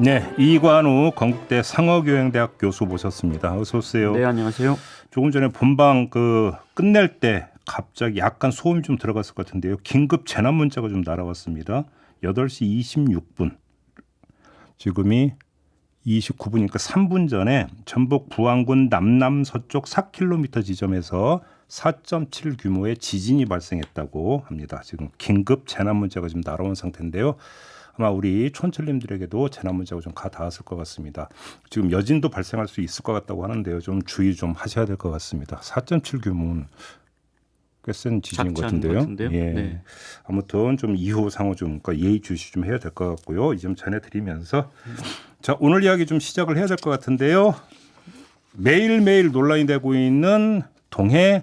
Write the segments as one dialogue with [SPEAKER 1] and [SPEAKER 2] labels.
[SPEAKER 1] 네, 이관우 건국대 상어교양대학 교수 모셨습니다. 어서 오세요.
[SPEAKER 2] 네, 안녕하세요.
[SPEAKER 1] 조금 전에 본방 끝낼 때 갑자기 약간 소음이 좀 들어갔을 것 같은데요. 긴급 재난 문자가 좀 날아왔습니다. 8시 26분. 지금이 29분이니까 3분 전에 전북 부안군 남남서쪽 4km 지점에서 4.7 규모의 지진이 발생했다고 합니다. 지금 긴급 재난 문자가 좀 날아온 상태인데요. 아마 우리 촌철님들에게도 재난 문자가 좀 가 닿았을 것 같습니다. 지금 여진도 발생할 수 있을 것 같다고 하는데요. 좀 주의 좀 하셔야 될 것 같습니다. 4.7 규모는 꽤 센 지진인 것 같은데요. 예.
[SPEAKER 2] 네.
[SPEAKER 1] 아무튼 좀 이후 상호 좀 예의 주시 좀 해야 될 것 같고요. 이 점 전해드리면서 자, 오늘 이야기 좀 시작을 해야 될 것 같은데요. 매일매일 논란이 되고 있는 동해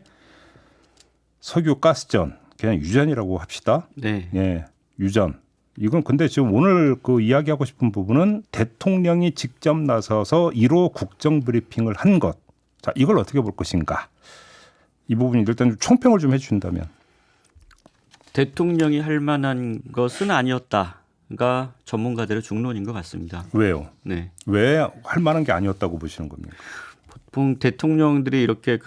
[SPEAKER 1] 석유 가스전, 그냥 유전이라고 합시다.
[SPEAKER 2] 네.
[SPEAKER 1] 예, 유전. 이건 근데 지금 오늘 이야기하고 싶은 부분은 대통령이 직접 나서서 1호 국정 브리핑을 한 것. 자, 이걸 어떻게 볼 것인가. 이 부분이 일단 좀 총평을 좀 해주신다면.
[SPEAKER 2] 대통령이 할 만한 것은 아니었다가 전문가들의 중론인 것 같습니다.
[SPEAKER 1] 왜요?
[SPEAKER 2] 네.
[SPEAKER 1] 왜 할 만한 게 아니었다고 보시는 겁니까?
[SPEAKER 2] 보통 대통령들이 이렇게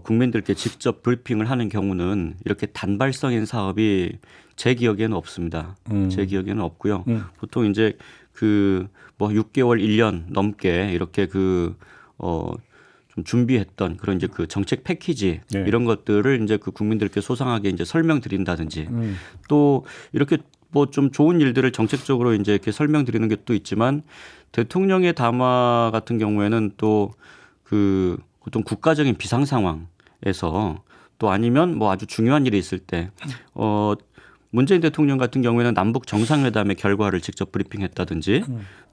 [SPEAKER 2] 국민들께 직접 브리핑을 하는 경우는 이렇게 단발성인 사업이 제 기억에는 없습니다. 제 기억에는 없고요. 보통 이제 6개월, 1년 넘게 이렇게 좀 준비했던 그런 이제 정책 패키지
[SPEAKER 1] 네.
[SPEAKER 2] 이런 것들을 이제 국민들께 소상하게 이제 설명드린다든지 또 이렇게 좀 좋은 일들을 정책적으로 이제 이렇게 설명드리는 게 또 있지만 대통령의 담화 같은 경우에는 또 보통 국가적인 비상 상황에서 또 아니면 아주 중요한 일이 있을 때 문재인 대통령 같은 경우에는 남북 정상회담의 결과를 직접 브리핑했다든지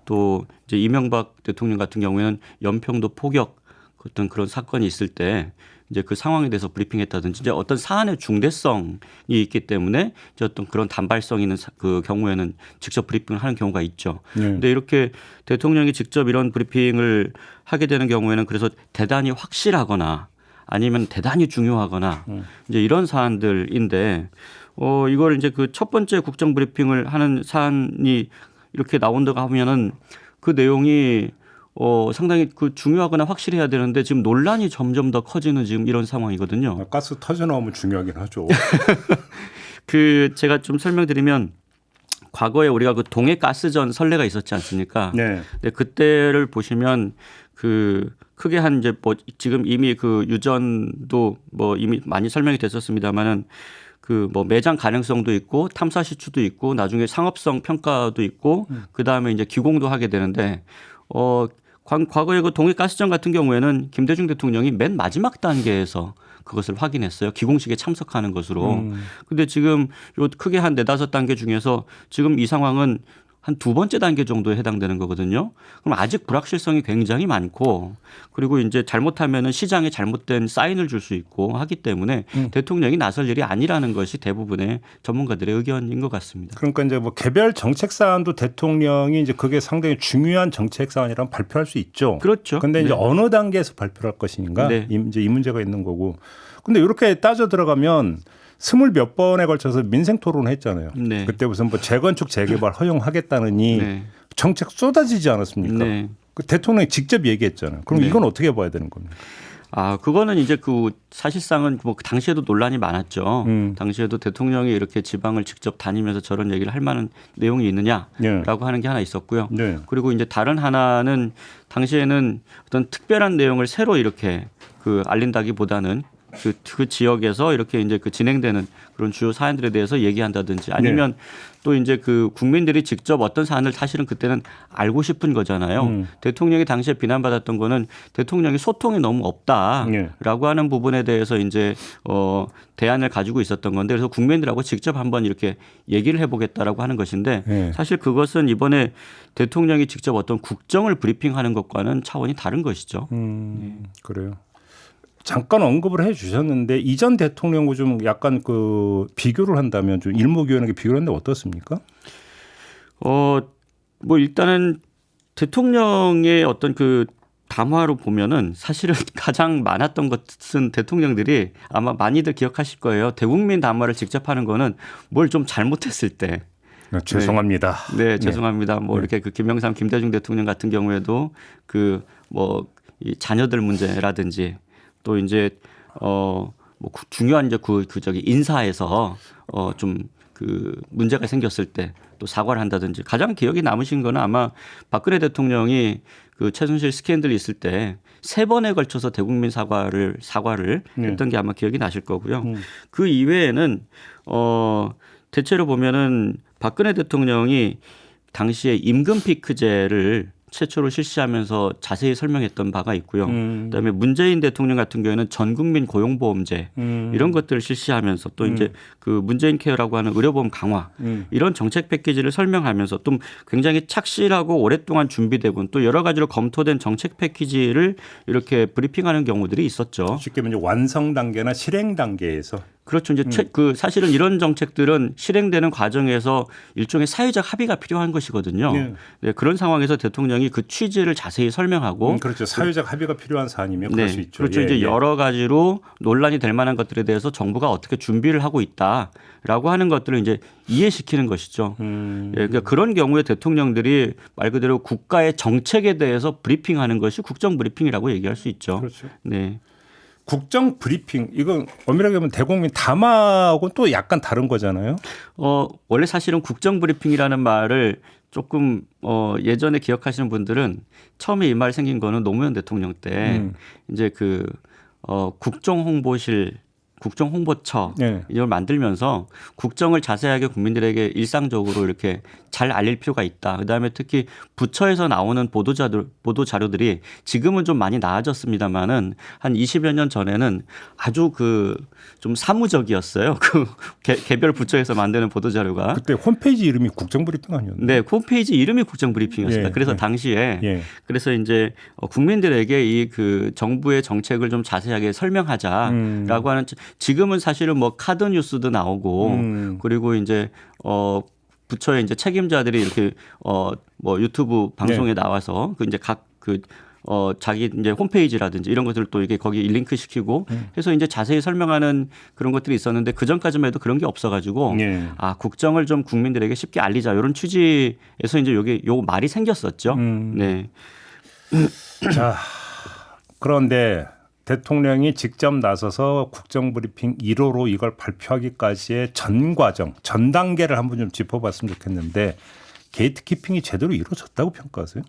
[SPEAKER 2] 또 이제 이명박 대통령 같은 경우에는 연평도 포격 어떤 그런 사건이 있을 때 이제 그 상황에 대해서 브리핑했다든지 이제 어떤 사안의 중대성이 있기 때문에 이제 어떤 그런 단발성 있는 경우에는 직접 브리핑을 하는 경우가 있죠. 그런데 이렇게 대통령이 직접 이런 브리핑을 하게 되는 경우에는 그래서 대단히 확실하거나 아니면 대단히 중요하거나 이제 이런 사안들인데 이걸 이제 첫 번째 국정 브리핑을 하는 사안이 이렇게 나온다고 하면은 그 내용이 상당히 중요하거나 확실해야 되는데 지금 논란이 점점 더 커지는 지금 이런 상황이거든요.
[SPEAKER 1] 가스 터져 나오면 중요하긴 하죠.
[SPEAKER 2] 제가 좀 설명드리면 과거에 우리가 동해 가스전 선례가 있었지 않습니까?
[SPEAKER 1] 네.
[SPEAKER 2] 근데 그때를 보시면 크게 한 이제 지금 이미 유전도 이미 많이 설명이 됐었습니다만은 매장 가능성도 있고 탐사 시추도 있고 나중에 상업성 평가도 있고 그다음에 이제 기공도 하게 되는데 과거에 동해 가스전 같은 경우에는 김대중 대통령이 맨 마지막 단계에서 그것을 확인했어요. 기공식에 참석하는 것으로. 근데 지금 요 크게 한 4-5단계 중에서 지금 이 상황은 한 2번째 단계 정도에 해당되는 거거든요. 그럼 아직 불확실성이 굉장히 많고 그리고 이제 잘못하면은 시장에 잘못된 사인을 줄 수 있고 하기 때문에 대통령이 나설 일이 아니라는 것이 대부분의 전문가들의 의견인 것 같습니다.
[SPEAKER 1] 그러니까 이제 개별 정책 사안도 대통령이 이제 그게 상당히 중요한 정책 사안이라면 발표할 수 있죠.
[SPEAKER 2] 그렇죠.
[SPEAKER 1] 그런데 이제 어느 단계에서 발표할 것인가
[SPEAKER 2] 네.
[SPEAKER 1] 이제 이 문제가 있는 거고. 근데 이렇게 따져 들어가면 20몇 번에 걸쳐서 민생 토론을 했잖아요.
[SPEAKER 2] 네.
[SPEAKER 1] 그때 무슨 재건축 재개발 허용하겠다느니
[SPEAKER 2] 네. 정책
[SPEAKER 1] 쏟아지지 않았습니까?
[SPEAKER 2] 네.
[SPEAKER 1] 대통령이 직접 얘기했잖아요. 그럼
[SPEAKER 2] 네.
[SPEAKER 1] 이건 어떻게 봐야 되는 겁니까?
[SPEAKER 2] 그거는 이제 사실상은 당시에도 논란이 많았죠. 당시에도 대통령이 이렇게 지방을 직접 다니면서 저런 얘기를 할 만한 내용이 있느냐라고 하는 게 하나 있었고요.
[SPEAKER 1] 네.
[SPEAKER 2] 그리고 이제 다른 하나는 당시에는 어떤 특별한 내용을 새로 이렇게 알린다기보다는 그 지역에서 이렇게 이제 진행되는 그런 주요 사안들에 대해서 얘기한다든지 아니면 또 이제 국민들이 직접 어떤 사안을 사실은 그때는 알고 싶은 거잖아요. 대통령이 당시에 비난받았던 거는 대통령이 소통이 너무 없다라고 하는 부분에 대해서 이제 대안을 가지고 있었던 건데 그래서 국민들하고 직접 한번 이렇게 얘기를 해보겠다라고 하는 것인데 사실 그것은 이번에 대통령이 직접 어떤 국정을 브리핑하는 것과는 차원이 다른 것이죠.
[SPEAKER 1] 그래요. 잠깐 언급을 해 주셨는데 이전 대통령과 좀 약간 비교를 한다면 좀 일목요연하게 비교를 한다면 어떻습니까?
[SPEAKER 2] 일단은 대통령의 어떤 담화로 보면은 사실은 가장 많았던 것은 대통령들이 아마 많이들 기억하실 거예요. 대국민 담화를 직접 하는 거는 뭘 좀 잘못했을 때
[SPEAKER 1] 죄송합니다.
[SPEAKER 2] 네, 죄송합니다. 뭐 이렇게 그 김영삼, 김대중 대통령 같은 경우에도 그 뭐 이 자녀들 문제라든지 또 이제 뭐 중요한 이제 그 저기 인사에서 좀 그 문제가 생겼을 때 또 사과를 한다든지 가장 기억에 남으신 거는 아마 박근혜 대통령이 그 최순실 스캔들이 있을 때 3번에 걸쳐서 대국민 사과를 했던 게 아마 기억이 나실 거고요. 그 이외에는 대체로 보면은 박근혜 대통령이 당시에 임금 피크제를 최초로 실시하면서 자세히 설명했던 바가 있고요. 그다음에 문재인 대통령 같은 경우에는 전국민 고용보험제 이런 것들을 실시하면서 또 이제 그 문재인 케어라고 하는 의료보험 강화 이런 정책 패키지를 설명하면서 또 굉장히 착실하고 오랫동안 준비되고 또 여러 가지로 검토된 정책 패키지를 이렇게 브리핑하는 경우들이 있었죠.
[SPEAKER 1] 쉽게 말하면 완성 단계나 실행 단계에서
[SPEAKER 2] 그렇죠. 이제 그 사실은 이런 정책들은 실행되는 과정에서 일종의 사회적 합의가 필요한 것이거든요. 네, 그런 상황에서 대통령이 그 취지를 자세히 설명하고
[SPEAKER 1] 그렇죠. 사회적 합의가 필요한 사안이면 그럴 수 있죠.
[SPEAKER 2] 그렇죠. 이제 여러 가지로 논란이 될 만한 것들에 대해서 정부가 어떻게 준비를 하고 있다라고 하는 것들을 이제 이해시키는 것이죠. 그러니까 그런 경우에 대통령들이 말 그대로 국가의 정책에 대해서 브리핑하는 것이 국정 브리핑이라고 얘기할 수 있죠.
[SPEAKER 1] 그렇죠.
[SPEAKER 2] 네.
[SPEAKER 1] 국정 브리핑 이건 엄밀하게 보면 대국민 담화하고는 또 약간 다른 거잖아요.
[SPEAKER 2] 원래 사실은 국정 브리핑이라는 말을 조금 예전에 기억하시는 분들은 처음에 이 말 생긴 거는 노무현 대통령 때 이제 그 국정홍보실 국정홍보처 이걸 만들면서 국정을 자세하게 국민들에게 일상적으로 이렇게 잘 알릴 필요가 있다. 그다음에 특히 부처에서 나오는 보도 자료들이 지금은 좀 많이 나아졌습니다만은 한 20여 년 전에는 아주 그 좀 사무적이었어요. 그 개별 부처에서 만드는 보도 자료가.
[SPEAKER 1] 그때 홈페이지 이름이 국정브리핑 아니었나요?
[SPEAKER 2] 네, 홈페이지 이름이 국정브리핑이었습니다. 그래서 당시에 그래서 이제 국민들에게 이 그 정부의 정책을 좀 자세하게 설명하자라고 하는 지금은 사실은 뭐 카드 뉴스도 나오고 그리고 이제 부처의 이제 책임자들이 이렇게 뭐 유튜브 방송에 나와서 그 이제 각 그 자기 이제 홈페이지라든지 이런 것들을 또 이게 거기 링크 시키고 해서 이제 자세히 설명하는 그런 것들이 있었는데 그 전까지만 해도 그런 게 없어가지고 아 국정을 좀 국민들에게 쉽게 알리자 이런 취지에서 이제 요 말이 생겼었죠. 네.
[SPEAKER 1] 자 그런데 대통령이 직접 나서서 국정브리핑 1호로 이걸 발표하기까지의 전 과정, 전 단계를 한번 좀 짚어봤으면 좋겠는데 게이트키핑이 제대로 이루어졌다고 평가하세요?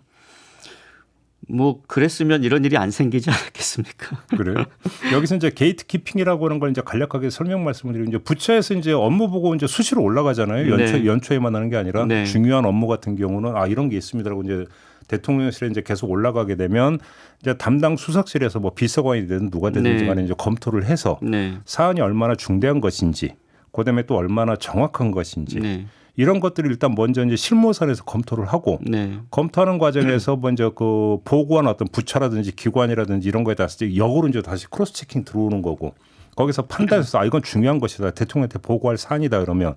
[SPEAKER 2] 뭐 그랬으면 이런 일이 안 생기지 않았겠습니까?
[SPEAKER 1] 그래요? 여기서 이제 게이트키핑이라고 하는 걸 이제 간략하게 설명 말씀드리고 이제 부처에서 이제 업무 보고 이제 수시로 올라가잖아요. 연초에만 하는 게 아니라 중요한 업무 같은 경우는 이런 게 있습니다라고 이제 대통령실에 이제 계속 올라가게 되면 이제 담당 수석실에서 뭐 비서관이 되든 누가 되든지 간에 이제 검토를 해서 사안이 얼마나 중대한 것인지, 그다음에 또 얼마나 정확한 것인지 이런 것들을 일단 먼저 이제 실무선에서 검토를 하고 검토하는 과정에서 먼저 그 보고한 어떤 부처라든지 기관이라든지 이런 거에 따라서 역으로 이제 다시 크로스 체킹 들어오는 거고. 거기서 판단해서 이건 중요한 것이다. 대통령한테 보고할 사안이다 그러면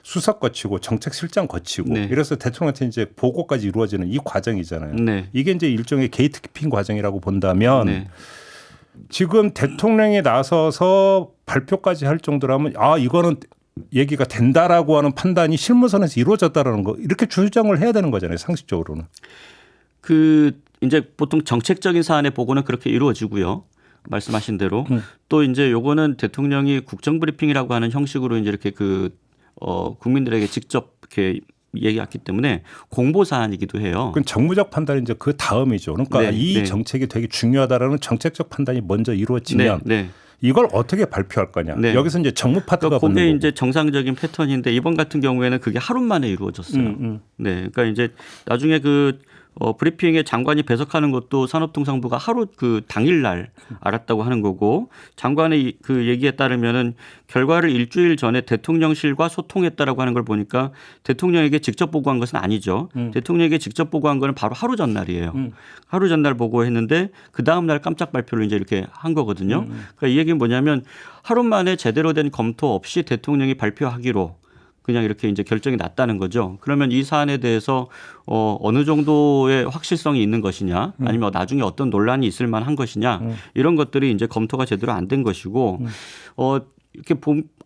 [SPEAKER 1] 수석 거치고 정책실장 거치고 이래서 대통령한테 이제 보고까지 이루어지는 이 과정이잖아요. 이게 이제 일종의 게이트키핑 과정이라고 본다면 지금 대통령이 나서서 발표까지 할 정도라면 이거는 얘기가 된다라고 하는 판단이 실무선에서 이루어졌다라는 거 이렇게 주장을 해야 되는 거잖아요. 상식적으로는.
[SPEAKER 2] 그 이제 보통 정책적인 사안의 보고는 그렇게 이루어지고요. 말씀하신 대로 또 이제 요거는 대통령이 국정브리핑이라고 하는 형식으로 이제 이렇게 국민들에게 직접 이렇게 얘기했기 때문에 공보 사안이기도 해요.
[SPEAKER 1] 그건 정무적 판단이 이제 그 다음이죠. 그러니까 이 정책이 되게 중요하다라는 정책적 판단이 먼저 이루어지면 이걸 어떻게 발표할 거냐. 여기서 이제 정무 파트가 붙는
[SPEAKER 2] 그게
[SPEAKER 1] 거고.
[SPEAKER 2] 이제 정상적인 패턴인데 이번 같은 경우에는 그게 하루 만에 이루어졌어요. 그러니까 이제 나중에 브리핑에 장관이 배석하는 것도 산업통상부가 하루 그 당일날 알았다고 하는 거고 장관의 그 얘기에 따르면은 결과를 일주일 전에 대통령실과 소통했다라고 하는 걸 보니까 대통령에게 직접 보고한 것은 아니죠. 대통령에게 직접 보고한 거는 바로 하루 전날이에요. 하루 전날 보고했는데 그 다음 날 깜짝 발표를 이제 이렇게 한 거거든요. 그러니까 이 얘기는 뭐냐면 하루 만에 제대로 된 검토 없이 대통령이 발표하기로 그냥 이렇게 이제 결정이 났다는 거죠. 그러면 이 사안에 대해서 어느 정도의 확실성이 있는 것이냐, 아니면 나중에 어떤 논란이 있을 만한 것이냐, 이런 것들이 이제 검토가 제대로 안 된 것이고, 이렇게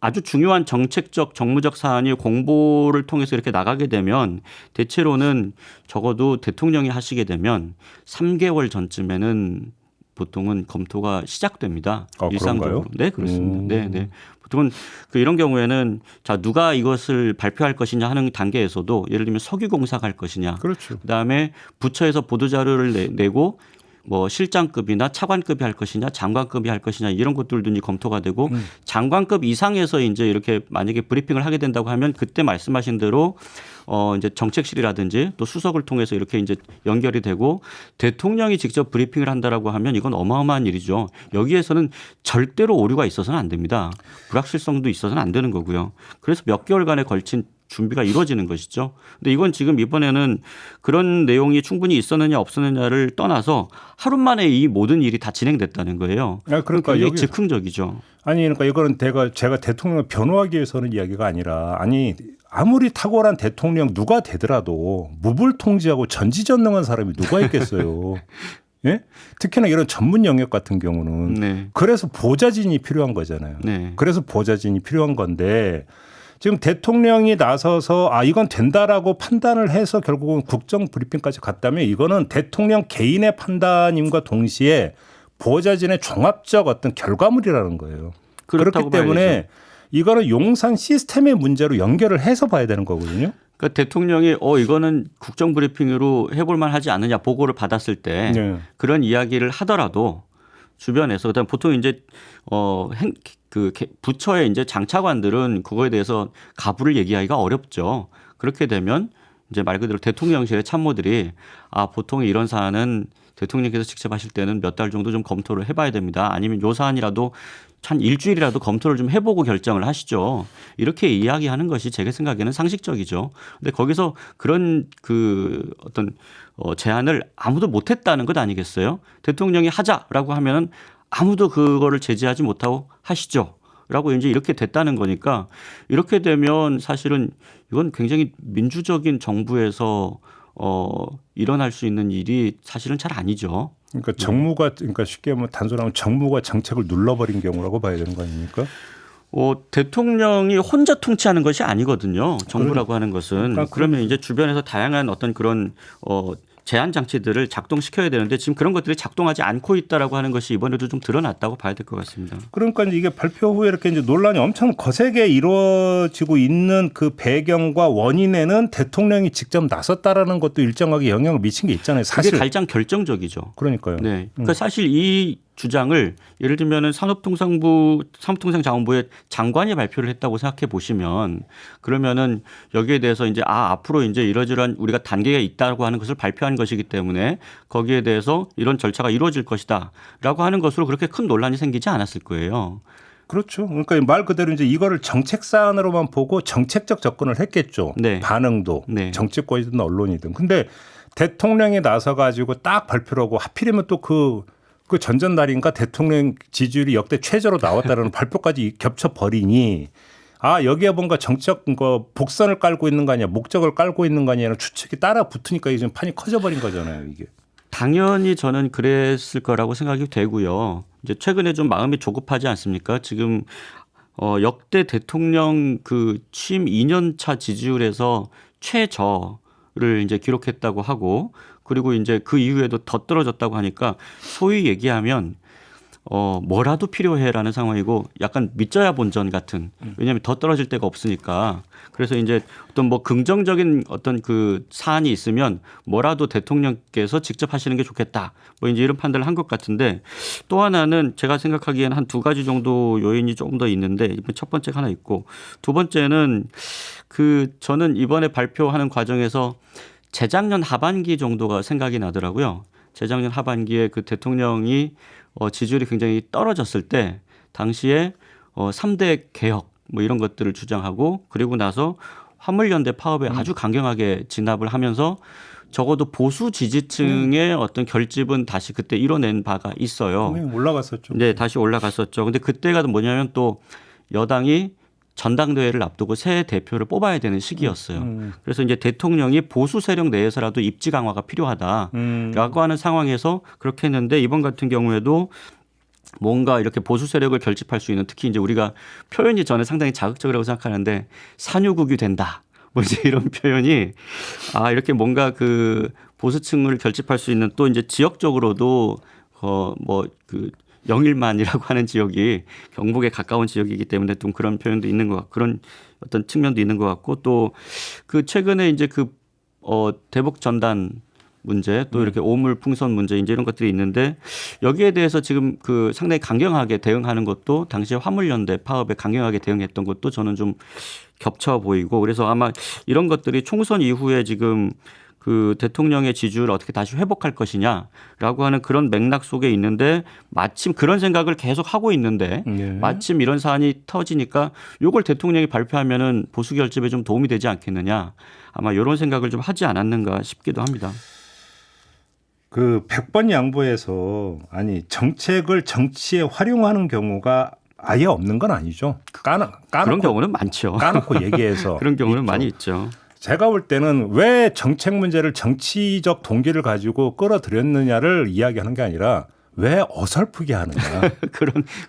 [SPEAKER 2] 아주 중요한 정책적 정무적 사안이 공보를 통해서 이렇게 나가게 되면 대체로는 적어도 대통령이 하시게 되면 3개월 전쯤에는 보통은 검토가 시작됩니다. 일상적으로.
[SPEAKER 1] 그런가요?
[SPEAKER 2] 네, 그렇습니다. 네, 네. 보통은 이런 경우에는 자 누가 이것을 발표할 것이냐 하는 단계에서도 예를 들면 석유공사가 할 것이냐,
[SPEAKER 1] 그렇죠.
[SPEAKER 2] 그다음에 부처에서 보도자료를 내고 뭐 실장급이나 차관급이 할 것이냐, 장관급이 할 것이냐 이런 것들도 이제 검토가 되고 장관급 이상에서 이제 이렇게 만약에 브리핑을 하게 된다고 하면 그때 말씀하신 대로 이제 정책실이라든지 또 수석을 통해서 이렇게 이제 연결이 되고 대통령이 직접 브리핑을 한다라고 하면 이건 어마어마한 일이죠. 여기에서는 절대로 오류가 있어서는 안 됩니다. 불확실성도 있어서는 안 되는 거고요. 그래서 몇 개월간에 걸친 준비가 이루어지는 것이죠. 근데 이건 지금 이번에는 그런 내용이 충분히 있었느냐 없었느냐를 떠나서 하루 만에 이 모든 일이 다 진행됐다는 거예요.
[SPEAKER 1] 그러니까
[SPEAKER 2] 굉장히
[SPEAKER 1] 여기
[SPEAKER 2] 즉흥적이죠.
[SPEAKER 1] 아니 그러니까 이거는 제가 대통령을 변호하기 위해서는 이야기가 아니라 아니 아무리 탁월한 대통령 누가 되더라도 무불통지하고 전지전능한 사람이 누가 있겠어요. 예? 특히나 이런 전문 영역 같은 경우는
[SPEAKER 2] 네.
[SPEAKER 1] 그래서 보좌진이 필요한 거잖아요.
[SPEAKER 2] 네.
[SPEAKER 1] 그래서 보좌진이 필요한 건데 지금 대통령이 나서서 이건 된다라고 판단을 해서 결국은 국정 브리핑까지 갔다면 이거는 대통령 개인의 판단임과 동시에 보좌진의 종합적 어떤 결과물이라는 거예요. 그렇기 때문에
[SPEAKER 2] 봐야죠.
[SPEAKER 1] 이거는 용산 시스템의 문제로 연결을 해서 봐야 되는 거거든요.
[SPEAKER 2] 그러니까 대통령이 이거는 국정 브리핑으로 해볼 만하지 않느냐 보고를 받았을 때
[SPEAKER 1] 네.
[SPEAKER 2] 그런 이야기를 하더라도 주변에서 그다음 보통 이제 부처의 이제 장차관들은 그거에 대해서 가부를 얘기하기가 어렵죠. 그렇게 되면 이제 말 그대로 대통령실의 참모들이 보통 이런 사안은 대통령께서 직접 하실 때는 몇 달 정도 좀 검토를 해봐야 됩니다. 아니면 요 사안이라도 한 일주일이라도 검토를 좀 해보고 결정을 하시죠. 이렇게 이야기하는 것이 제 생각에는 상식적이죠. 근데 거기서 그런 어떤 제안을 아무도 못했다는 것 아니겠어요? 대통령이 하자라고 하면은 아무도 그거를 제지하지 못하고 하시죠. 라고 이제 이렇게 됐다는 거니까 이렇게 되면 사실은 이건 굉장히 민주적인 정부에서 일어날 수 있는 일이 사실은 잘 아니죠.
[SPEAKER 1] 그러니까 정무가 그러니까 쉽게 하면 단순하면 정무가 정책을 눌러버린 경우라고 봐야 되는 거 아닙니까?
[SPEAKER 2] 대통령이 혼자 통치하는 것이 아니거든요. 정부라고 하는 것은. 그러면 이제 주변에서 다양한 어떤 그런 제한 장치들을 작동시켜야 되는데 지금 그런 것들이 작동하지 않고 있다라고 하는 것이 이번에도 좀 드러났다고 봐야 될 것 같습니다.
[SPEAKER 1] 그러니까 이게 발표 후에 이렇게 이제 논란이 엄청 거세게 이루어지고 있는 그 배경과 원인에는 대통령이 직접 나섰다라는 것도 일정하게 영향을 미친 게 있잖아요. 사실
[SPEAKER 2] 그게 가장 결정적이죠.
[SPEAKER 1] 그러니까요.
[SPEAKER 2] 네. 그러니까 사실 이 주장을 예를 들면은 산업통상자원부의 장관이 발표를 했다고 생각해 보시면 그러면은 여기에 대해서 이제 앞으로 이제 이러저러한 우리가 단계가 있다고 하는 것을 발표한 것이기 때문에 거기에 대해서 이런 절차가 이루어질 것이다라고 하는 것으로 그렇게 큰 논란이 생기지 않았을 거예요.
[SPEAKER 1] 그렇죠. 그러니까 말 그대로 이제 이거를 정책 사안으로만 보고 정책적 접근을 했겠죠.
[SPEAKER 2] 네.
[SPEAKER 1] 반응도
[SPEAKER 2] 네.
[SPEAKER 1] 정치권이든 언론이든. 근데 대통령이 나서 가지고 딱 발표를 하고 하필이면 또 그 전전날인가 대통령 지지율이 역대 최저로 나왔다는 발표까지 겹쳐버리니 여기에 뭔가 정책 복선을 깔고 있는 거 아니야, 목적을 깔고 있는 거 아니야, 추측이 따라 붙으니까 이게 지금 판이 커져버린 거잖아요, 이게.
[SPEAKER 2] 당연히 저는 그랬을 거라고 생각이 되고요. 이제 최근에 좀 마음이 조급하지 않습니까? 지금 역대 대통령 취임 2년 차 지지율에서 최저를 이제 기록했다고 하고 그리고 이제 그 이후에도 더 떨어졌다고 하니까 소위 얘기하면 뭐라도 필요해라는 상황이고 약간 믿져야 본전 같은 왜냐하면 더 떨어질 데가 없으니까 그래서 이제 어떤 뭐 긍정적인 어떤 그 사안이 있으면 뭐라도 대통령께서 직접 하시는 게 좋겠다 뭐 이제 이런 판단을 한 것 같은데 또 하나는 제가 생각하기에는 한 두 가지 정도 요인이 조금 더 있는데 이번 첫 번째가 하나 있고 두 번째는 저는 이번에 발표하는 과정에서 재작년 하반기 정도가 생각이 나더라고요. 재작년 하반기에 그 대통령이 지지율이 굉장히 떨어졌을 때 당시에 3대 개혁 뭐 이런 것들을 주장하고 그리고 나서 화물연대 파업에 아주 강경하게 진압을 하면서 적어도 보수 지지층의 어떤 결집은 다시 그때 이뤄낸 바가 있어요.
[SPEAKER 1] 올라갔었죠.
[SPEAKER 2] 네, 다시 올라갔었죠. 근데 그때가 뭐냐면 또 여당이 전당대회를 앞두고 새 대표를 뽑아야 되는 시기였어요. 그래서 이제 대통령이 보수 세력 내에서라도 입지 강화가 필요하다라고 하는 상황에서 그렇게 했는데 이번 같은 경우에도 뭔가 이렇게 보수 세력을 결집할 수 있는 특히 이제 우리가 표현이 저는 상당히 자극적이라고 생각하는데 산유국이 된다. 뭐 이제 이런 표현이 이렇게 뭔가 그 보수층을 결집할 수 있는 또 이제 지역적으로도 뭐 그 영일만이라고 하는 지역이 경북에 가까운 지역이기 때문에 좀 그런 표현도 있는 것 같고 그런 어떤 측면도 있는 것 같고 또 그 최근에 이제 그 대북 전단 문제 또 이렇게 오물 풍선 문제 이제 이런 것들이 있는데 여기에 대해서 지금 그 상당히 강경하게 대응하는 것도 당시에 화물연대 파업에 강경하게 대응했던 것도 저는 좀 겹쳐 보이고 그래서 아마 이런 것들이 총선 이후에 지금 그 대통령의 지지율을 어떻게 다시 회복할 것이냐라고 하는 그런 맥락 속에 있는데 마침 그런 생각을 계속 하고 있는데 마침 이런 사안이 터지니까 이걸 대통령이 발표하면은 보수 결집에 좀 도움이 되지 않겠느냐 아마 이런 생각을 좀 하지 않았는가 싶기도 합니다.
[SPEAKER 1] 그 100번 양보해서 정책을 정치에 활용하는 경우가 아예 없는 건 아니죠. 까놓고,
[SPEAKER 2] 그런 경우는 많죠.
[SPEAKER 1] 까놓고 얘기해서
[SPEAKER 2] 그런 경우는
[SPEAKER 1] 있죠.
[SPEAKER 2] 많이 있죠.
[SPEAKER 1] 제가 볼 때는 왜 정책 문제를 정치적 동기를 가지고 끌어들였느냐를 이야기하는 게 아니라 왜 어설프게 하느냐.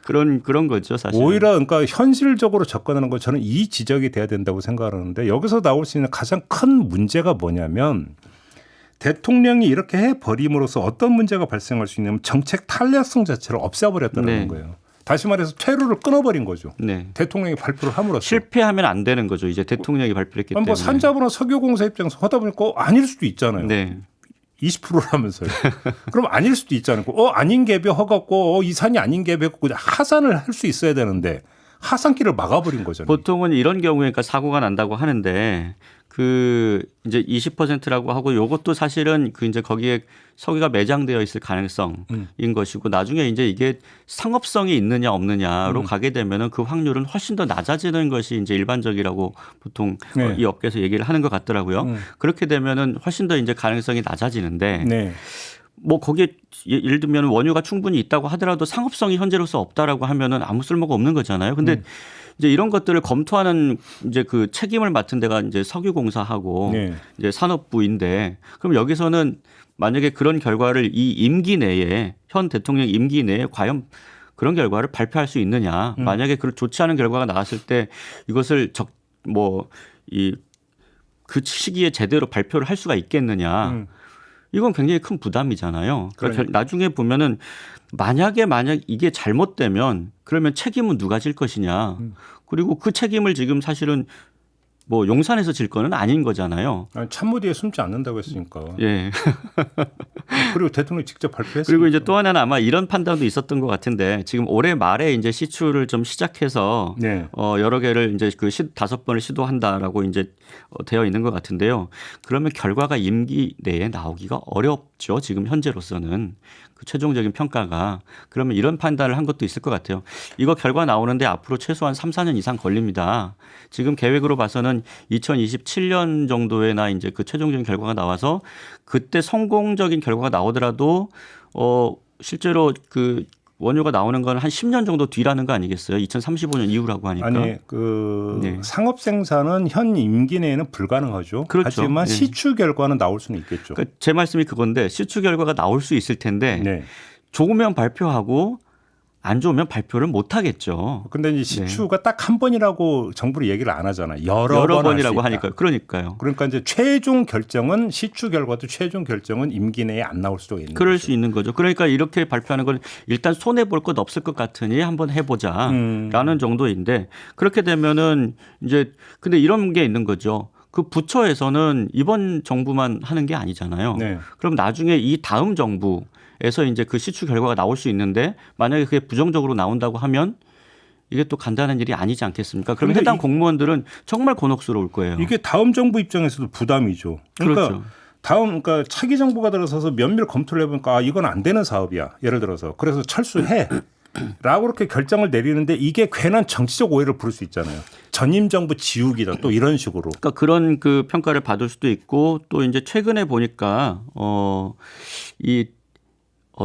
[SPEAKER 2] 그런 거죠, 사실.
[SPEAKER 1] 오히려 그러니까 현실적으로 접근하는 건 저는 이 지적이 돼야 된다고 생각하는데 여기서 나올 수 있는 가장 큰 문제가 뭐냐면 대통령이 이렇게 해버림으로써 어떤 문제가 발생할 수 있냐면 정책 탄력성 자체를 없애버렸다는 거예요. 다시 말해서 퇴로를 끊어버린 거죠.
[SPEAKER 2] 네.
[SPEAKER 1] 대통령이 발표를 함으로써.
[SPEAKER 2] 실패하면 안 되는 거죠. 이제 대통령이 발표했기 때문에.
[SPEAKER 1] 뭐 산자부나 석유공사 입장에서 하다 보니까 아닐 수도 있잖아요.
[SPEAKER 2] 네.
[SPEAKER 1] 20%라면서요. 그럼 아닐 수도 있잖아요. 아닌 개별 허갖고 이 산이 아닌 개별고 하산을 할 수 있어야 되는데 하산길을 막아버린 거잖아요.
[SPEAKER 2] 보통은 이런 경우에 그러니까 사고가 난다고 하는데 그 이제 20%라고 하고 요것도 사실은 그 이제 거기에 석유가 매장되어 있을 가능성인 것이고 나중에 이제 이게 상업성이 있느냐 없느냐로 가게 되면은 그 확률은 훨씬 더 낮아지는 것이 이제 일반적이라고 보통 이 업계에서 얘기를 하는 것 같더라고요. 그렇게 되면은 훨씬 더 이제 가능성이 낮아지는데 뭐 거기에 예를 들면 원유가 충분히 있다고 하더라도 상업성이 현재로서 없다라고 하면은 아무 쓸모가 없는 거잖아요. 근데 이제 이런 것들을 검토하는 이제 그 책임을 맡은 데가 이제 석유공사하고 이제 산업부인데 그럼 여기서는 만약에 그런 결과를 이 임기 내에 현 대통령 임기 내에 과연 그런 결과를 발표할 수 있느냐. 만약에 그 좋지 않은 결과가 나왔을 때 이것을 그 시기에 제대로 발표를 할 수가 있겠느냐. 이건 굉장히 큰 부담이잖아요. 그러니까 나중에 보면은 만약 이게 잘못되면 그러면 책임은 누가 질 것이냐. 그리고 그 책임을 지금 사실은 뭐 용산에서 질 거는 아닌 거잖아요.
[SPEAKER 1] 참모 뒤에 숨지 않는다고 했으니까.
[SPEAKER 2] 예.
[SPEAKER 1] 그리고 대통령이 직접 발표했어요.
[SPEAKER 2] 그리고 이제 또 하나는 아마 이런 판단도 있었던 것 같은데 지금 올해 말에 이제 시추를 좀 시작해서 여러 개를 이제 그 5번을 시도한다라고 이제 되어 있는 것 같은데요. 그러면 결과가 임기 내에 나오기가 어렵죠. 지금 현재로서는. 그 최종적인 평가가. 그러면 이런 판단을 한 것도 있을 것 같아요. 이거 결과 나오는데 앞으로 최소한 3, 4년 이상 걸립니다. 지금 계획으로 봐서는 2027년 정도에나 이제 그 최종적인 결과가 나와서 그때 성공적인 결과가 나오더라도 실제로 그 원유가 나오는 건 한 10년 정도 뒤라는 거 아니겠어요? 2035년 이후라고 하니까.
[SPEAKER 1] 아니 상업 생산은 현 임기 내에는 불가능하죠.
[SPEAKER 2] 그렇죠.
[SPEAKER 1] 하지만 시추 결과는 나올 수는 있겠죠.
[SPEAKER 2] 그러니까 제 말씀이 그건데 시추 결과가 나올 수 있을 텐데 좋으면 발표하고 안 좋으면 발표를 못 하겠죠.
[SPEAKER 1] 근데 이제 시추가 딱 한 번이라고 정부를 얘기를 안 하잖아요. 여러
[SPEAKER 2] 번이라고 하니까. 그러니까요.
[SPEAKER 1] 그러니까 이제 최종 결정은 시추 결과도 최종 결정은 임기 내에 안 나올 수도 있는
[SPEAKER 2] 그럴
[SPEAKER 1] 거죠.
[SPEAKER 2] 수 있는 거죠. 그러니까 이렇게 발표하는 건 일단 손해 볼 것 없을 것 같으니 한번 해보자라는 정도인데 그렇게 되면은 이제 근데 이런 게 있는 거죠. 그 부처에서는 이번 정부만 하는 게 아니잖아요. 그럼 나중에 이 다음 정부에서 이제 그 시추 결과가 나올 수 있는데 만약에 그게 부정적으로 나온다고 하면 이게 또 간단한 일이 아니지 않겠습니까? 그럼 해당 공무원들은 정말 곤혹스러울 거예요.
[SPEAKER 1] 이게 다음 정부 입장에서도 부담이죠. 그러니까
[SPEAKER 2] 그렇죠.
[SPEAKER 1] 그러니까 차기 정부가 들어서서 면밀 검토를 해보니까 이건 안 되는 사업이야. 예를 들어서 그래서 철수해. 라고 그렇게 결정을 내리는데 이게 괜한 정치적 오해를 부를 수 있잖아요. 전임 정부 지우기다 또 이런 식으로.
[SPEAKER 2] 그러니까 그런 그 평가를 받을 수도 있고 또 이제 최근에 보니까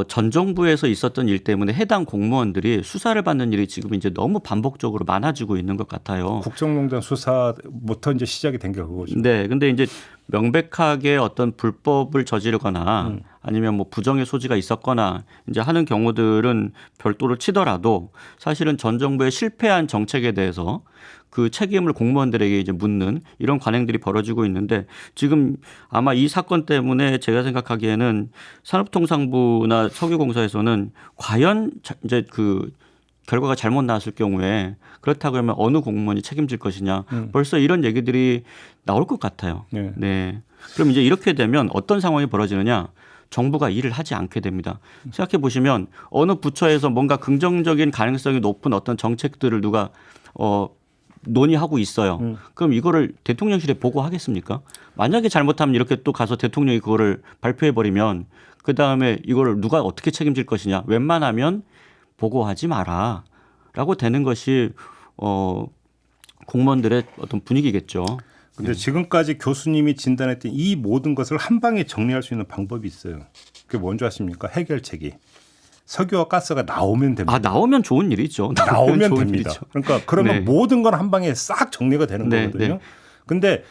[SPEAKER 2] 전 정부에서 있었던 일 때문에 해당 공무원들이 수사를 받는 일이 지금 이제 너무 반복적으로 많아지고 있는 것 같아요.
[SPEAKER 1] 국정농단 수사부터 이제 시작이 된 게 그거죠.
[SPEAKER 2] 네. 근데 이제 명백하게 어떤 불법을 저지르거나 아니면 뭐 부정의 소지가 있었거나 이제 하는 경우들은 별도로 치더라도 사실은 전 정부의 실패한 정책에 대해서 그 책임을 공무원들에게 이제 묻는 이런 관행들이 벌어지고 있는데 지금 아마 이 사건 때문에 제가 생각하기에는 산업통상부나 석유공사에서는 과연 이제 그 결과가 잘못 나왔을 경우에 그렇다고 하면 어느 공무원이 책임질 것이냐 벌써 이런 얘기들이 나올 것 같아요.
[SPEAKER 1] 네.
[SPEAKER 2] 네. 그럼 이제 이렇게 되면 어떤 상황이 벌어지느냐? 정부가 일을 하지 않게 됩니다. 생각해 보시면 어느 부처에서 뭔가 긍정적인 가능성이 높은 어떤 정책들을 누가 논의하고 있어요. 그럼 이거를 대통령실에 보고하겠습니까? 만약에 잘못하면 이렇게 또 가서 대통령이 그거를 발표해 버리면 그 다음에 이거를 누가 어떻게 책임질 것이냐? 웬만하면 보고하지 마라라고 되는 것이 공무원들의 어떤 분위기겠죠.
[SPEAKER 1] 근데 지금까지 교수님이 진단했던 이 모든 것을 한 방에 정리할 수 있는 방법이 있어요. 그게 뭔지 아십니까? 해결책이. 석유와 가스가 나오면 됩니다.
[SPEAKER 2] 아, 나오면 좋은 일이죠.
[SPEAKER 1] 나오면
[SPEAKER 2] 좋은
[SPEAKER 1] 됩니다.
[SPEAKER 2] 일이죠.
[SPEAKER 1] 그러니까 그러면
[SPEAKER 2] 네.
[SPEAKER 1] 모든 건 한 방에 싹 정리가 되는
[SPEAKER 2] 네,
[SPEAKER 1] 거거든요.
[SPEAKER 2] 네.
[SPEAKER 1] 근데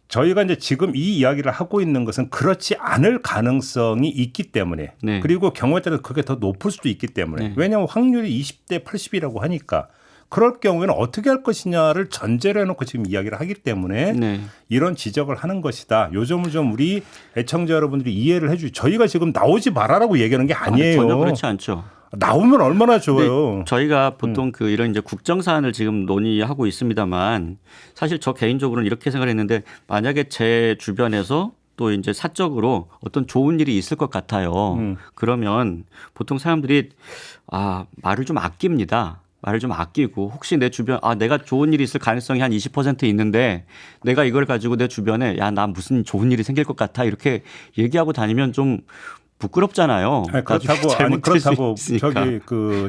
[SPEAKER 1] 저희가 이제 지금 이 이야기를 하고 있는 것은 그렇지 않을 가능성이 있기 때문에
[SPEAKER 2] 네.
[SPEAKER 1] 그리고 경우에 따라 그게 더 높을 수도 있기 때문에
[SPEAKER 2] 네.
[SPEAKER 1] 왜냐하면 확률이 20대 80이라고 하니까 그럴 경우에는 어떻게 할 것이냐를 전제로 해놓고 지금 이야기를 하기 때문에
[SPEAKER 2] 네.
[SPEAKER 1] 이런 지적을 하는 것이다. 요 점을 좀 우리 애청자 여러분들이 이해를 해주죠. 저희가 지금 나오지 말아라고 얘기하는 게 아니에요.
[SPEAKER 2] 전혀 그렇지 않죠.
[SPEAKER 1] 나오면 얼마나 좋아요.
[SPEAKER 2] 근데 저희가 보통 그 이런 이제 국정 사안을 지금 논의하고 있습니다만 사실 저 개인적으로는 이렇게 생각을 했는데 만약에 제 주변에서 또 이제 사적으로 어떤 좋은 일이 있을 것 같아요. 그러면 보통 사람들이 말을 좀 아낍니다. 말을 좀 아끼고 혹시 내 주변 내가 좋은 일이 있을 가능성이 한 20% 있는데 내가 이걸 가지고 내 주변에 나 무슨 좋은 일이 생길 것 같아 이렇게 얘기하고 다니면 좀 부끄럽잖아요.
[SPEAKER 1] 그렇다고 저기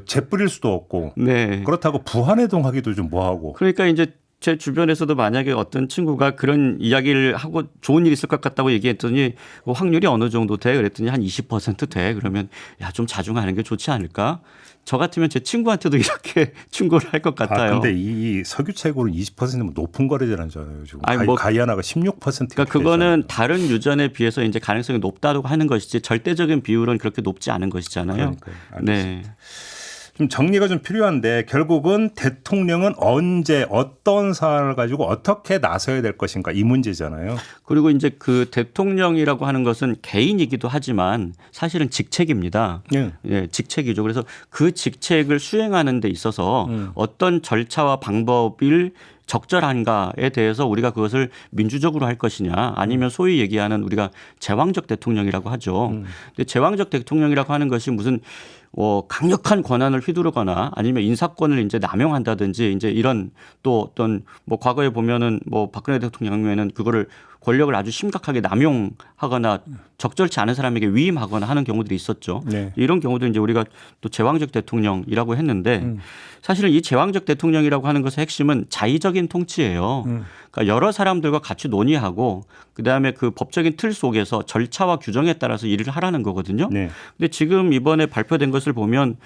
[SPEAKER 1] 재 뿌릴 수도 없고
[SPEAKER 2] 네.
[SPEAKER 1] 그렇다고 부안해동하기도 좀 뭐하고.
[SPEAKER 2] 그러니까 이제 제 주변에서도 만약에 어떤 친구가 그런 이야기를 하고 좋은 일이 있을 것 같다고 얘기했더니 확률이 어느 정도 돼? 그랬더니 한 20% 돼. 그러면 좀 자중하는 게 좋지 않을까? 저 같으면 제 친구한테도 이렇게 충고를 할 것 같아요.
[SPEAKER 1] 근데 이 석유 채굴은 20%면 높은 거래잖아요. 지금
[SPEAKER 2] 아니,
[SPEAKER 1] 가이아나가 16%.
[SPEAKER 2] 그러니까 그거는 다른 유전에 비해서 이제 가능성이 높다고 하는 것이지 절대적인 비율은 그렇게 높지 않은 것이잖아요.
[SPEAKER 1] 그러니까요.
[SPEAKER 2] 네.
[SPEAKER 1] 좀 정리가 좀 필요한데 결국은 대통령은 언제 어떤 사안을 가지고 어떻게 나서야 될 것인가 이 문제잖아요.
[SPEAKER 2] 그리고 이제 그 대통령이라고 하는 것은 개인이기도 하지만 사실은 직책입니다. 예, 직책이죠. 그래서 그 직책을 수행하는 데 있어서 어떤 절차와 방법을 적절한가에 대해서 우리가 그것을 민주적으로 할 것이냐 아니면 소위 얘기하는 우리가 제왕적 대통령이라고 하죠. 근데 제왕적 대통령이라고 하는 것이 무슨 강력한 권한을 휘두르거나 아니면 인사권을 이제 남용한다든지 이제 이런 또 어떤 과거에 보면은 박근혜 대통령에는 그거를 권력을 아주 심각하게 남용하거나 적절치 않은 사람에게 위임하거나 하는 경우들이 있었죠.
[SPEAKER 1] 네.
[SPEAKER 2] 이런 경우도 이제 우리가 또 제왕적 대통령이라고 했는데 사실은 이 제왕적 대통령이라고 하는 것의 핵심은 자의적인 통치예요. 그러니까 여러 사람들과 같이 논의하고 그다음에 그 법적인 틀 속에서 절차와 규정에 따라서 일을 하라는 거거든요.
[SPEAKER 1] 네.
[SPEAKER 2] 근데 지금 이번에 발표된 것을 보면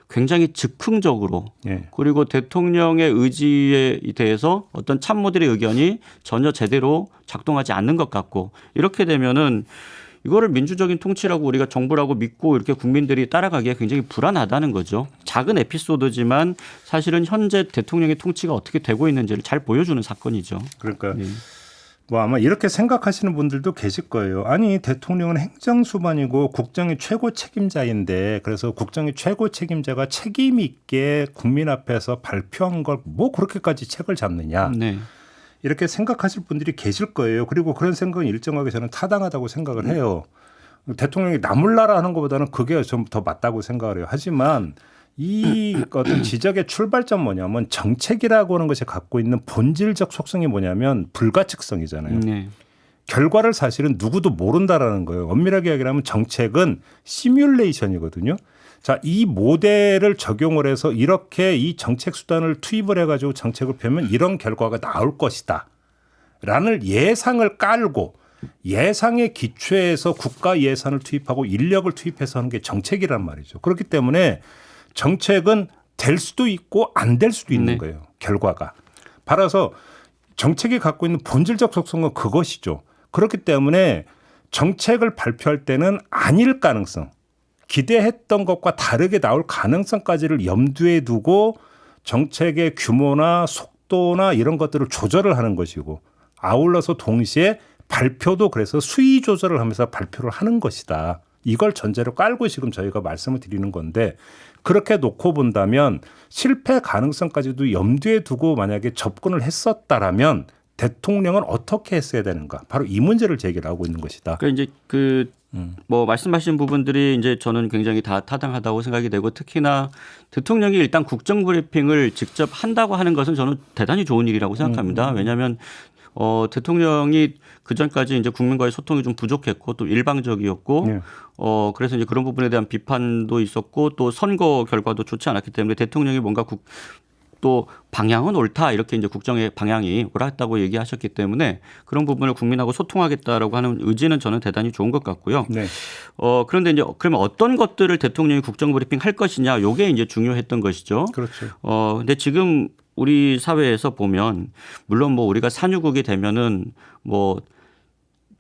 [SPEAKER 2] 굉장히 즉흥적으로 그리고 대통령의 의지에 대해서 어떤 참모들의 의견이 전혀 제대로 작동하지 않는 것 같고 이렇게 되면은 이거를 민주적인 통치라고 우리가 정부라고 믿고 이렇게 국민들이 따라가기에 굉장히 불안하다는 거죠. 작은 에피소드지만 사실은 현재 대통령의 통치가 어떻게 되고 있는지를 잘 보여주는 사건이죠.
[SPEAKER 1] 그러니까 아마 이렇게 생각하시는 분들도 계실 거예요. 아니 대통령은 행정수반이고 국정의 최고 책임자인데 그래서 국정의 최고 책임자가 책임 있게 국민 앞에서 발표한 걸 그렇게까지 책을 잡느냐.
[SPEAKER 2] 네.
[SPEAKER 1] 이렇게 생각하실 분들이 계실 거예요. 그리고 그런 생각은 일정하게 저는 타당하다고 생각을 해요. 대통령이 나몰라라 하는 것보다는 그게 좀 더 맞다고 생각을 해요. 하지만 이 어떤 지적의 출발점 뭐냐면 정책이라고 하는 것이 갖고 있는 본질적 속성이 뭐냐면 불가측성이잖아요.
[SPEAKER 2] 네.
[SPEAKER 1] 결과를 사실은 누구도 모른다라는 거예요. 엄밀하게 이야기하면 정책은 시뮬레이션이거든요. 자, 이 모델을 적용을 해서 이렇게 이 정책 수단을 투입을 해가지고 정책을 펴면 이런 결과가 나올 것이다. 라는 예상을 깔고 예상의 기초에서 국가 예산을 투입하고 인력을 투입해서 하는 게 정책이란 말이죠. 그렇기 때문에 정책은 될 수도 있고 안 될 수도 있는 거예요. 결과가. 따라서 정책이 갖고 있는 본질적 속성은 그것이죠. 그렇기 때문에 정책을 발표할 때는 아닐 가능성, 기대했던 것과 다르게 나올 가능성까지를 염두에 두고 정책의 규모나 속도나 이런 것들을 조절을 하는 것이고 아울러서 동시에 발표도 그래서 수위 조절을 하면서 발표를 하는 것이다. 이걸 전제로 깔고 지금 저희가 말씀을 드리는 건데 그렇게 놓고 본다면 실패 가능성까지도 염두에 두고 만약에 접근을 했었다라면 대통령은 어떻게 했어야 되는가? 바로 이 문제를 제기를 하고 있는 것이다.
[SPEAKER 2] 그러니까 이제 뭐 말씀하신 부분들이 이제 저는 굉장히 다 타당하다고 생각이 되고 특히나 대통령이 일단 국정 브리핑을 직접 한다고 하는 것은 저는 대단히 좋은 일이라고 생각합니다. 왜냐하면 대통령이 그 전까지 이제 국민과의 소통이 좀 부족했고 또 일방적이었고
[SPEAKER 1] 네.
[SPEAKER 2] 그래서 이제 그런 부분에 대한 비판도 있었고 또 선거 결과도 좋지 않았기 때문에 대통령이 뭔가 또 방향은 옳다 이렇게 이제 국정의 방향이 옳았다고 얘기하셨기 때문에 그런 부분을 국민하고 소통하겠다라고 하는 의지는 저는 대단히 좋은 것 같고요.
[SPEAKER 1] 네.
[SPEAKER 2] 그런데 이제 그러면 어떤 것들을 대통령이 국정 브리핑 할 것이냐 요게 이제 중요했던 것이죠.
[SPEAKER 1] 그렇죠.
[SPEAKER 2] 근데 지금 우리 사회에서 보면 물론 뭐 우리가 산유국이 되면은 뭐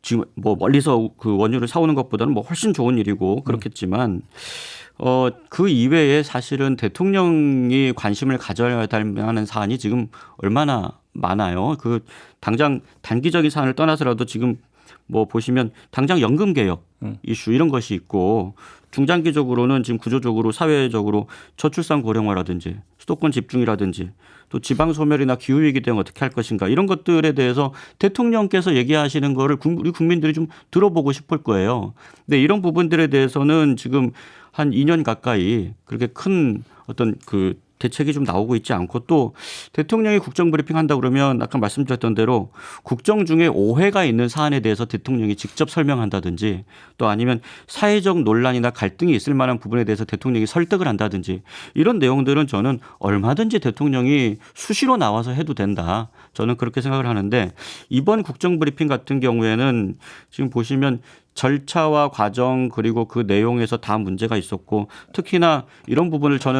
[SPEAKER 2] 지금 뭐 멀리서 그 원유를 사오는 것보다는 뭐 훨씬 좋은 일이고 그렇겠지만 그 이외에 사실은 대통령이 관심을 가져야 될 만한 사안이 지금 얼마나 많아요. 그 당장 단기적인 사안을 떠나서라도 지금 뭐 보시면 당장 연금 개혁 이슈 이런 것이 있고 중장기적으로는 지금 구조적으로 사회적으로 저출산 고령화라든지 수도권 집중이라든지 또 지방 소멸이나 기후 위기 대응 어떻게 할 것인가 이런 것들에 대해서 대통령께서 얘기하시는 거를 우리 국민들이 좀 들어보고 싶을 거예요. 근데 이런 부분들에 대해서는 지금 한 2년 가까이 그렇게 큰 어떤 그 대책이 좀 나오고 있지 않고 또 대통령이 국정 브리핑 한다 그러면 아까 말씀드렸던 대로 국정 중에 오해가 있는 사안에 대해서 대통령이 직접 설명한다든지 또 아니면 사회적 논란이나 갈등이 있을 만한 부분에 대해서 대통령이 설득을 한다든지 이런 내용들은 저는 얼마든지 대통령이 수시로 나와서 해도 된다. 저는 그렇게 생각을 하는데 이번 국정 브리핑 같은 경우에는 지금 보시면 절차와 과정 그리고 그 내용에서 다 문제가 있었고 특히나 이런 부분은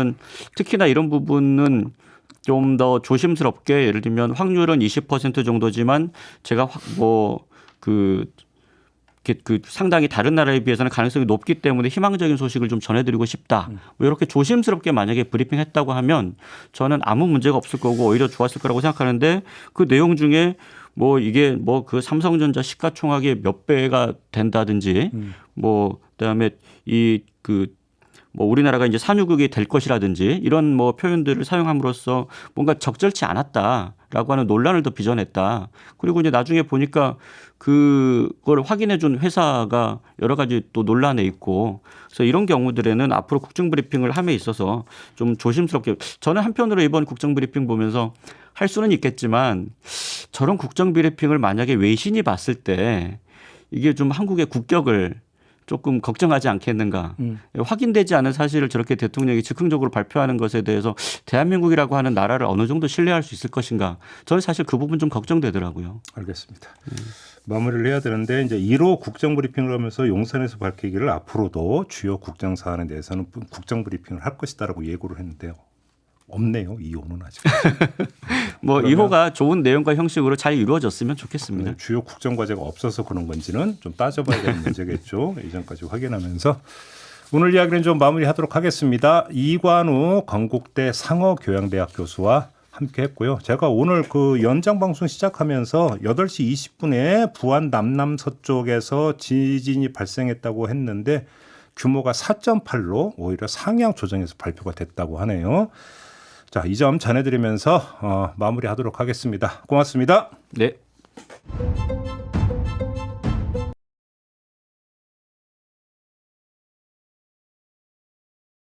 [SPEAKER 2] 좀 더 조심스럽게 예를 들면 확률은 20% 정도지만 제가 상당히 다른 나라에 비해서는 가능성이 높기 때문에 희망적인 소식을 좀 전해드리고 싶다. 뭐 이렇게 조심스럽게 만약에 브리핑했다고 하면 저는 아무 문제가 없을 거고 오히려 좋았을 거라고 생각하는데 그 내용 중에 뭐 이게 뭐 그 삼성전자 시가총액의 몇 배가 된다든지 뭐 그다음에 뭐 우리나라가 이제 산유국이 될 것이라든지 이런 뭐 표현들을 사용함으로써 뭔가 적절치 않았다라고 하는 논란을 더 빚어냈다. 그리고 이제 나중에 보니까 그걸 확인해 준 회사가 여러 가지 또 논란에 있고 그래서 이런 경우들에는 앞으로 국정 브리핑을 함에 있어서 좀 조심스럽게 저는 한편으로 이번 국정 브리핑 보면서 할 수는 있겠지만 저런 국정 브리핑을 만약에 외신이 봤을 때 이게 좀 한국의 국격을 조금 걱정하지 않겠는가. 확인되지 않은 사실을 저렇게 대통령이 즉흥적으로 발표하는 것에 대해서 대한민국이라고 하는 나라를 어느 정도 신뢰할 수 있을 것인가. 저는 사실 그 부분 좀 걱정되더라고요.
[SPEAKER 1] 알겠습니다. 마무리를 해야 되는데 이제 1호 국정 브리핑을 하면서 용산에서 밝히기를 앞으로도 주요 국정 사안에 대해서는 국정 브리핑을 할 것이다라고 예고를 했는데요. 없네요. 2호는 아직.
[SPEAKER 2] 뭐 2호가 좋은 내용과 형식으로 잘 이루어졌으면 좋겠습니다.
[SPEAKER 1] 주요 국정 과제가 없어서 그런 건지는 좀 따져봐야 되는 문제겠죠. 이전까지 확인하면서 오늘 이야기는 좀 마무리하도록 하겠습니다. 이관우 건국대 상어교양대학 교수와 함께했고요. 제가 오늘 그 연장 방송 시작하면서 8시 20분에 부안 남남서쪽에서 지진이 발생했다고 했는데 규모가 4.8로 오히려 상향 조정해서 발표가 됐다고 하네요. 자, 이 점 전해드리면서 마무리하도록 하겠습니다. 고맙습니다.
[SPEAKER 2] 네.